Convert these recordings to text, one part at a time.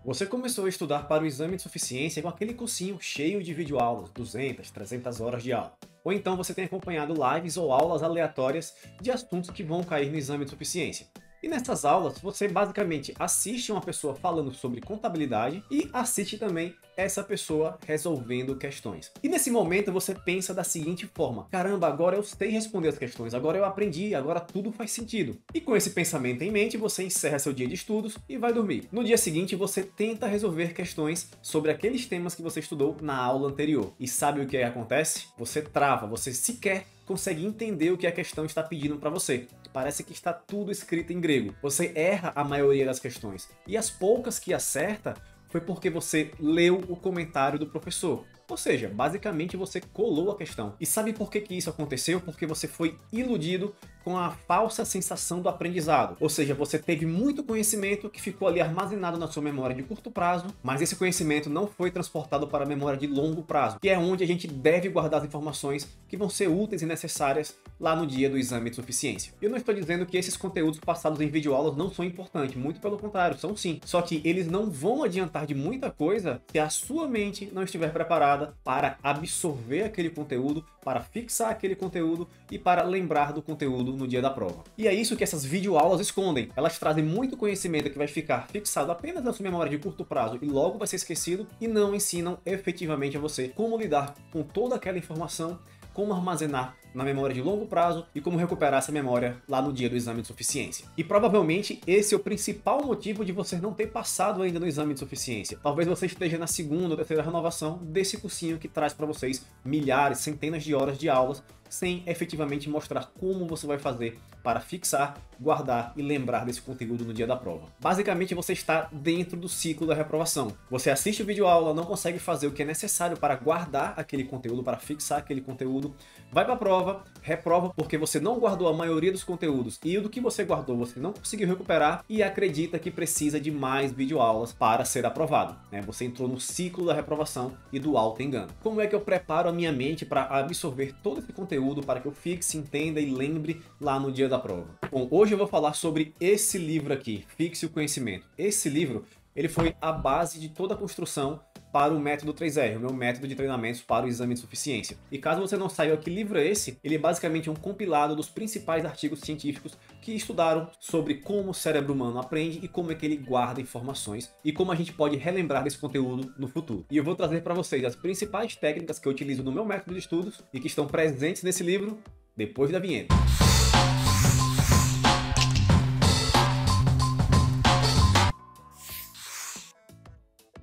Você começou a estudar para o exame de suficiência com aquele cursinho cheio de videoaulas, 200, 300 horas de aula. Ou então você tem acompanhado lives ou aulas aleatórias de assuntos que vão cair no exame de suficiência. E nessas aulas, você basicamente assiste uma pessoa falando sobre contabilidade e assiste também essa pessoa resolvendo questões. E nesse momento você pensa da seguinte forma: caramba, agora eu sei responder as questões, agora eu aprendi, agora tudo faz sentido. E com esse pensamento em mente, você encerra seu dia de estudos e vai dormir. No dia seguinte, você tenta resolver questões sobre aqueles temas que você estudou na aula anterior. E sabe o que acontece? Você trava, você sequer consegue entender o que a questão está pedindo para você. Parece que está tudo escrito em grego. Você erra a maioria das questões. E as poucas que acerta foi porque você leu o comentário do professor. Ou seja, basicamente você colou a questão. E sabe por que isso aconteceu? Porque você foi iludido com a falsa sensação do aprendizado. Ou seja, você teve muito conhecimento que ficou ali armazenado na sua memória de curto prazo, mas esse conhecimento não foi transportado para a memória de longo prazo, que é onde a gente deve guardar as informações que vão ser úteis e necessárias lá no dia do exame de suficiência. Eu não estou dizendo que esses conteúdos passados em videoaulas não são importantes, muito pelo contrário, são sim. Só que eles não vão adiantar de muita coisa se a sua mente não estiver preparada para absorver aquele conteúdo, para fixar aquele conteúdo e para lembrar do conteúdo no dia da prova. E é isso que essas videoaulas escondem. Elas trazem muito conhecimento que vai ficar fixado apenas na sua memória de curto prazo e logo vai ser esquecido, e não ensinam efetivamente a você como lidar com toda aquela informação, como armazenar na memória de longo prazo e como recuperar essa memória lá no dia do exame de suficiência. E provavelmente esse é o principal motivo de você não ter passado ainda no exame de suficiência. Talvez você esteja na segunda ou terceira renovação desse cursinho que traz para vocês milhares, centenas de horas de aulas, sem efetivamente mostrar como você vai fazer para fixar, guardar e lembrar desse conteúdo no dia da prova. Basicamente você está dentro do ciclo da reprovação. Você assiste o vídeo aula, não consegue fazer o que é necessário para guardar aquele conteúdo, para fixar aquele conteúdo, vai para a prova, reprova porque você não guardou a maioria dos conteúdos e o do que você guardou você não conseguiu recuperar e acredita que precisa de mais videoaulas para ser aprovado, né? Você entrou no ciclo da reprovação e do auto-engano. Como é que eu preparo a minha mente para absorver todo esse conteúdo para que eu fixe, entenda e lembre lá no dia da prova? Bom, hoje eu vou falar sobre esse livro aqui, Fixe o Conhecimento. Esse livro, ele foi a base de toda a construção para o método 3R, o meu método de treinamentos para o exame de suficiência. E caso você não saiba que livro é esse, ele é basicamente um compilado dos principais artigos científicos que estudaram sobre como o cérebro humano aprende e como é que ele guarda informações e como a gente pode relembrar desse conteúdo no futuro. E eu vou trazer para vocês as principais técnicas que eu utilizo no meu método de estudos e que estão presentes nesse livro depois da vinheta.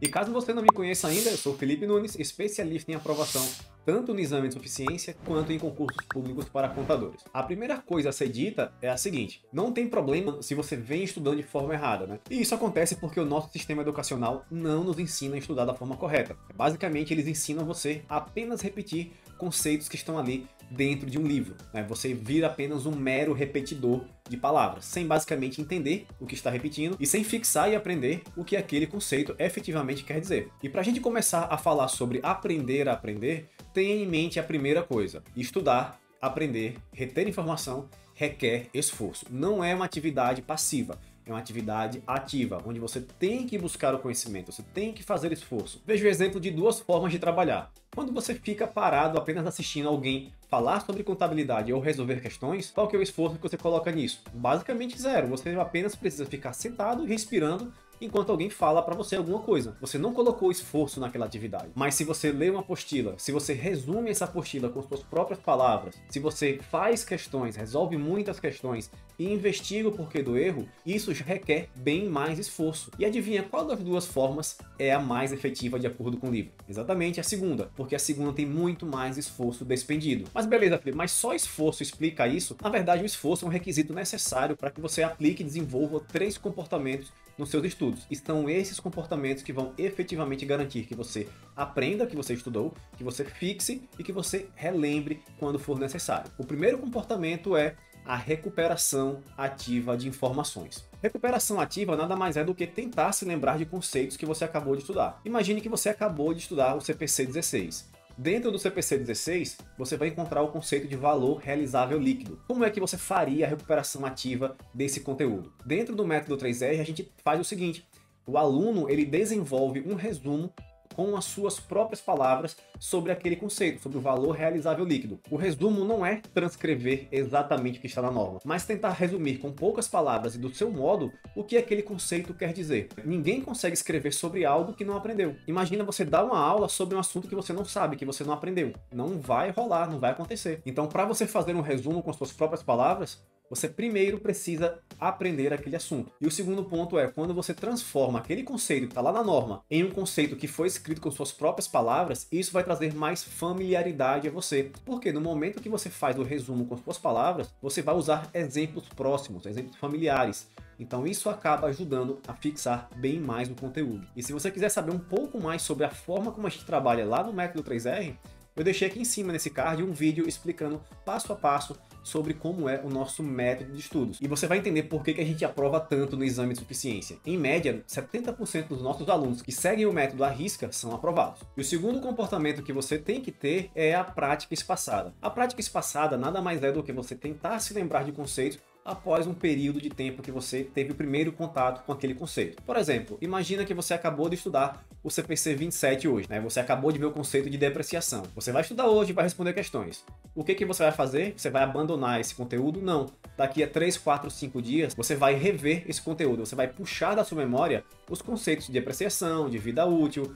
E caso você não me conheça ainda, eu sou Felipe Nunes, especialista em aprovação tanto no exame de suficiência quanto em concursos públicos para contadores. A primeira coisa a ser dita é a seguinte: não tem problema se você vem estudando de forma errada, né? E isso acontece porque o nosso sistema educacional não nos ensina a estudar da forma correta. Basicamente, eles ensinam você a apenas repetir conceitos que estão ali dentro de um livro, né? Você vira apenas um mero repetidor de palavras, sem basicamente entender o que está repetindo e sem fixar e aprender o que aquele conceito efetivamente quer dizer. E para a gente começar a falar sobre aprender a aprender, tenha em mente a primeira coisa: estudar, aprender, reter informação requer esforço. Não é uma atividade passiva. É uma atividade ativa, onde você tem que buscar o conhecimento, você tem que fazer esforço. Veja o exemplo de duas formas de trabalhar. Quando você fica parado apenas assistindo alguém falar sobre contabilidade ou resolver questões, qual que é o esforço que você coloca nisso? Basicamente zero. Você apenas precisa ficar sentado e respirando enquanto alguém fala para você alguma coisa. Você não colocou esforço naquela atividade. Mas se você lê uma apostila, se você resume essa apostila com suas próprias palavras, se você faz questões, resolve muitas questões e investiga o porquê do erro, isso já requer bem mais esforço. E adivinha qual das duas formas é a mais efetiva de acordo com o livro? Exatamente a segunda, porque a segunda tem muito mais esforço despendido. Mas beleza, Felipe, mas só esforço explica isso? Na verdade, o esforço é um requisito necessário para que você aplique e desenvolva 3 comportamentos nos seus estudos. E são esses comportamentos que vão efetivamente garantir que você aprenda o que você estudou, que você fixe e que você relembre quando for necessário. O primeiro comportamento é a recuperação ativa de informações. Recuperação ativa nada mais é do que tentar se lembrar de conceitos que você acabou de estudar. Imagine que você acabou de estudar o CPC 16. Dentro do CPC 16, você vai encontrar o conceito de valor realizável líquido. Como é que você faria a recuperação ativa desse conteúdo? Dentro do método 3R, a gente faz o seguinte: O aluno, ele desenvolve um resumo com as suas próprias palavras sobre aquele conceito, sobre o valor realizável líquido. O resumo não é transcrever exatamente o que está na norma, mas tentar resumir com poucas palavras e do seu modo o que aquele conceito quer dizer. Ninguém consegue escrever sobre algo que não aprendeu. Imagina você dar uma aula sobre um assunto que você não sabe, que você não aprendeu. Não vai rolar, não vai acontecer. Então, para você fazer um resumo com suas próprias palavras, você primeiro precisa aprender aquele assunto. E o segundo ponto é, quando você transforma aquele conceito que está lá na norma em um conceito que foi escrito com suas próprias palavras, isso vai trazer mais familiaridade a você. Porque no momento que você faz o resumo com suas palavras, você vai usar exemplos próximos, exemplos familiares. Então isso acaba ajudando a fixar bem mais o conteúdo. E se você quiser saber um pouco mais sobre a forma como a gente trabalha lá no Método 3R, eu deixei aqui em cima nesse card um vídeo explicando passo a passo sobre como é o nosso método de estudos. E você vai entender por que a gente aprova tanto no exame de suficiência. Em média, 70% dos nossos alunos que seguem o método à risca são aprovados. E o segundo comportamento que você tem que ter é a prática espaçada. A prática espaçada nada mais é do que você tentar se lembrar de conceitos após um período de tempo que você teve o primeiro contato com aquele conceito. Por exemplo, imagina que você acabou de estudar o CPC 27 hoje, né? Você acabou de ver o conceito de depreciação. Você vai estudar hoje e vai responder questões. O que você vai fazer? Você vai abandonar esse conteúdo? Não. Daqui a 3, 4, 5 dias, você vai rever esse conteúdo. Você vai puxar da sua memória os conceitos de depreciação, de vida útil,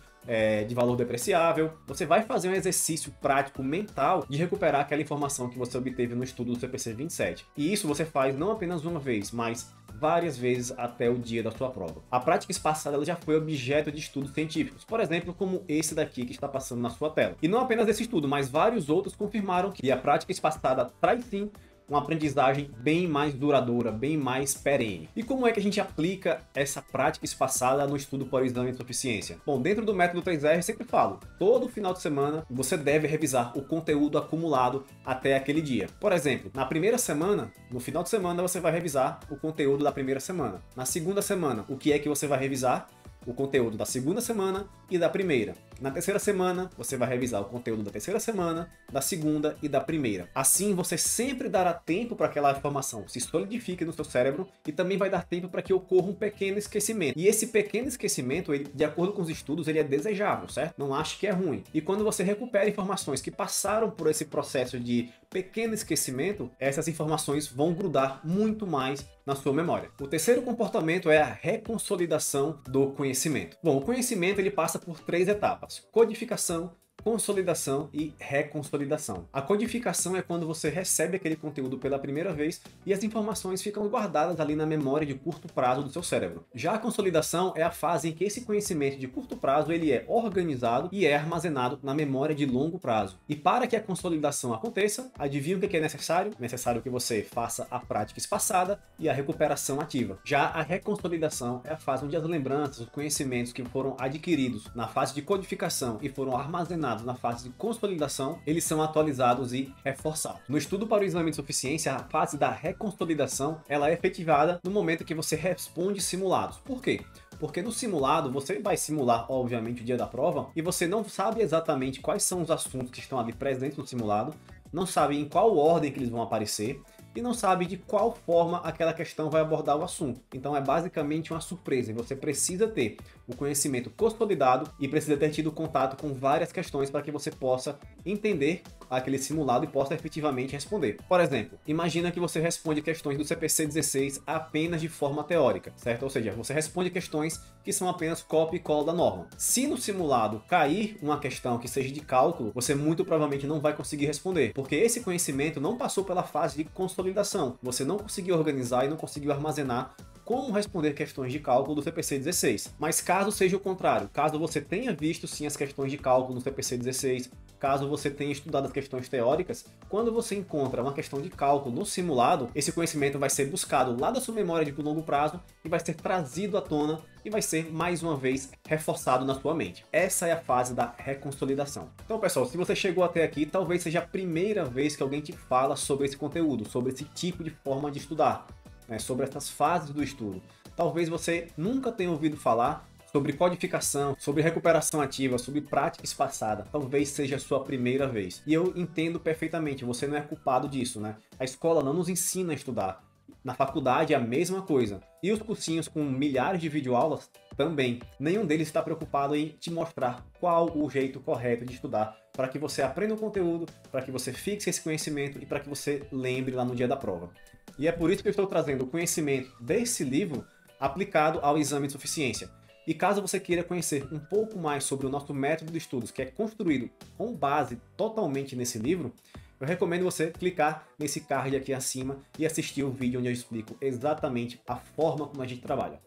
de valor depreciável. Você vai fazer um exercício prático mental de recuperar aquela informação que você obteve no estudo do CPC 27. E isso você faz não apenas uma vez, mas várias vezes até o dia da sua prova. A prática espaçada ela já foi objeto de estudos científicos, por exemplo, como esse daqui que está passando na sua tela. E não apenas esse estudo, mas vários outros confirmaram que a prática espaçada traz sim uma aprendizagem bem mais duradoura, bem mais perene. E como é que a gente aplica essa prática espaçada no estudo para o exame de suficiência? Bom, dentro do método 3R eu sempre falo, todo final de semana você deve revisar o conteúdo acumulado até aquele dia. Por exemplo, na primeira semana, no final de semana você vai revisar o conteúdo da primeira semana. Na segunda semana, o que é que você vai revisar? O conteúdo da segunda semana e da primeira. Na terceira semana, você vai revisar o conteúdo da terceira semana, da segunda e da primeira. Assim, você sempre dará tempo para que aquela informação se solidifique no seu cérebro e também vai dar tempo para que ocorra um pequeno esquecimento. E esse pequeno esquecimento, ele, de acordo com os estudos, ele é desejável, certo? Não acho que é ruim. E quando você recupera informações que passaram por esse processo de pequeno esquecimento, essas informações vão grudar muito mais na sua memória. O terceiro comportamento é a reconsolidação do conhecimento. Bom, o conhecimento ele passa por 3 etapas: codificação, consolidação e reconsolidação. A codificação é quando você recebe aquele conteúdo pela primeira vez e as informações ficam guardadas ali na memória de curto prazo do seu cérebro. Já a consolidação é a fase em que esse conhecimento de curto prazo ele é organizado e é armazenado na memória de longo prazo. E para que a consolidação aconteça, adivinha o que é necessário? É necessário que você faça a prática espaçada e a recuperação ativa. Já a reconsolidação é a fase onde as lembranças, os conhecimentos que foram adquiridos na fase de codificação e foram armazenados na fase de consolidação, eles são atualizados e reforçados. No estudo para o exame de suficiência, a fase da reconsolidação ela é efetivada no momento que você responde simulados. Por quê? Porque no simulado, você vai simular, obviamente, o dia da prova, e você não sabe exatamente quais são os assuntos que estão ali presentes no simulado, não sabe em qual ordem que eles vão aparecer, e não sabe de qual forma aquela questão vai abordar o assunto. Então é basicamente uma surpresa, e você precisa ter o conhecimento consolidado e precisa ter tido contato com várias questões para que você possa entender aquele simulado e possa efetivamente responder. Por exemplo, imagina que você responde questões do CPC 16 apenas de forma teórica, certo? Ou seja, você responde questões que são apenas copia e cola da norma. Se no simulado cair uma questão que seja de cálculo, você muito provavelmente não vai conseguir responder, porque esse conhecimento não passou pela fase de consolidação. Você não conseguiu organizar e não conseguiu armazenar como responder questões de cálculo do CPC 16. Mas caso seja o contrário, caso você tenha visto sim as questões de cálculo no CPC 16, caso você tenha estudado as questões teóricas, quando você encontra uma questão de cálculo no simulado, esse conhecimento vai ser buscado lá da sua memória de longo prazo e vai ser trazido à tona e vai ser mais uma vez reforçado na sua mente. Essa é a fase da reconsolidação. Então, pessoal, se você chegou até aqui, talvez seja a primeira vez que alguém te fala sobre esse conteúdo, sobre esse tipo de forma de estudar, né, sobre essas fases do estudo. Talvez você nunca tenha ouvido falar sobre codificação, sobre recuperação ativa, sobre prática espaçada. Talvez seja a sua primeira vez. E eu entendo perfeitamente, você não é culpado disso, né? A escola não nos ensina a estudar. Na faculdade é a mesma coisa. E os cursinhos com milhares de videoaulas também. Nenhum deles está preocupado em te mostrar qual o jeito correto de estudar para que você aprenda o conteúdo, para que você fixe esse conhecimento e para que você lembre lá no dia da prova. E é por isso que eu estou trazendo o conhecimento desse livro aplicado ao exame de suficiência. E caso você queira conhecer um pouco mais sobre o nosso método de estudos, que é construído com base totalmente nesse livro, eu recomendo você clicar nesse card aqui acima e assistir o vídeo onde eu explico exatamente a forma como a gente trabalha.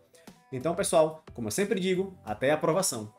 Então, pessoal, como eu sempre digo, até a aprovação!